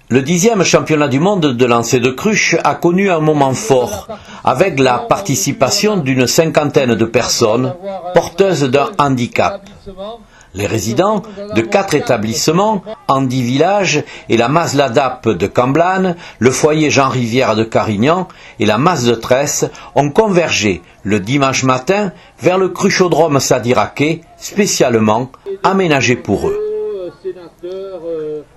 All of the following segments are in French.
Le 10e championnat du monde de lancer de cruche a connu un moment fort, avec la participation d'une cinquantaine de personnes porteuses d'un handicap. Les résidents de 4 établissements, Andy Village et la Masse Ladap de Camblanne, le foyer Jean Rivière de Carignan et la Masse de Tresse ont convergé le dimanche matin vers le cruchodrome Sadiraké, spécialement aménagé pour eux.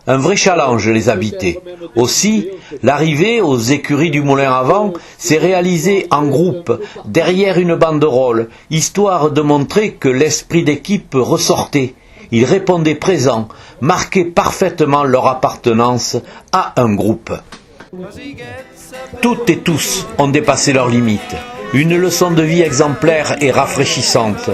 Un vrai challenge les habitait. Aussi, l'arrivée aux écuries du Moulin à Vent s'est réalisée en groupe, derrière une banderole, histoire de montrer que l'esprit d'équipe ressortait. Ils répondaient présents, marquaient parfaitement leur appartenance à un groupe. Toutes et tous ont dépassé leurs limites. Une leçon de vie exemplaire et rafraîchissante.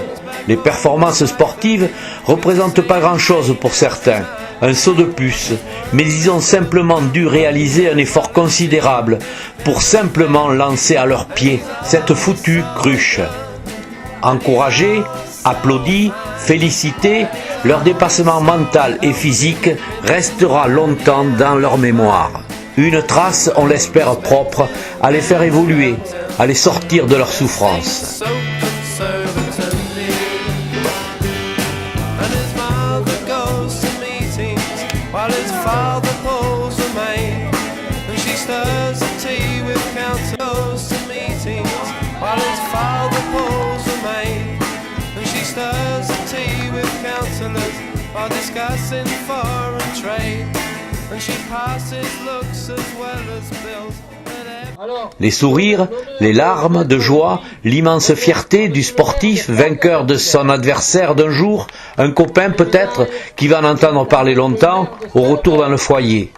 Les performances sportives représentent pas grand-chose pour certains, un saut de puce, mais ils ont simplement dû réaliser un effort considérable pour simplement lancer à leurs pieds cette foutue cruche. Encouragés, applaudis, félicités, leur dépassement mental et physique restera longtemps dans leur mémoire. Une trace, on l'espère propre, à les faire évoluer, à les sortir de leur souffrance. While his father pulls the maid, and she stirs the tea with counsel. Goes to meetings while his father pulls the maid, and she stirs the tea with counsellors while discussing foreign trade, and she passes looks as well as bills. Les sourires, les larmes de joie, l'immense fierté du sportif vainqueur de son adversaire d'un jour, un copain peut-être qui va en entendre parler longtemps au retour dans le foyer.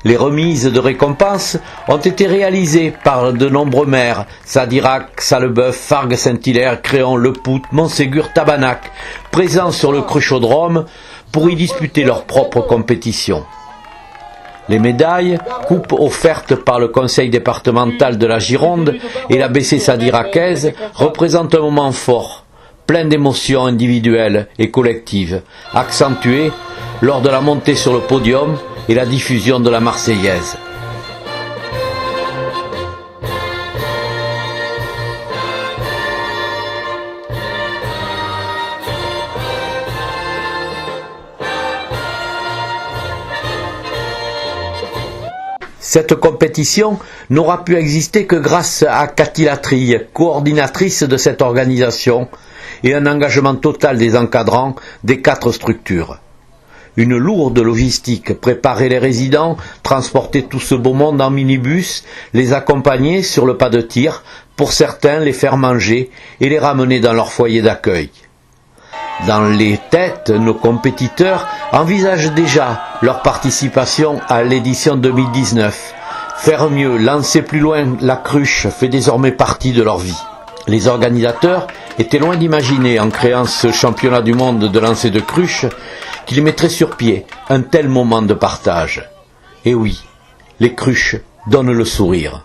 Les remises de récompenses ont été réalisées par de nombreux maires, Sadirac, Sallebeuf, Fargues, Saint-Hilaire, Créon, Le Pout, Montségur, Tabanac, présents sur le cruchodrome pour y disputer leur propre compétition. Les médailles, coupes offertes par le conseil départemental de la Gironde et la BC sadiracaise, représentent un moment fort, plein d'émotions individuelles et collectives, accentuées lors de la montée sur le podium et la diffusion de la Marseillaise. Cette compétition n'aura pu exister que grâce à Cathy Latrille, coordinatrice de cette organisation, et un engagement total des encadrants des 4 structures. Une lourde logistique préparait les résidents, transportait tout ce beau monde en minibus, les accompagnait sur le pas de tir, pour certains les faire manger et les ramener dans leur foyer d'accueil. Dans les têtes, nos compétiteurs envisagent déjà leur participation à l'édition 2019. Faire mieux, lancer plus loin la cruche fait désormais partie de leur vie. Les organisateurs étaient loin d'imaginer, en créant ce championnat du monde de lancer de cruche, qu'ils mettraient sur pied un tel moment de partage. Et oui, les cruches donnent le sourire.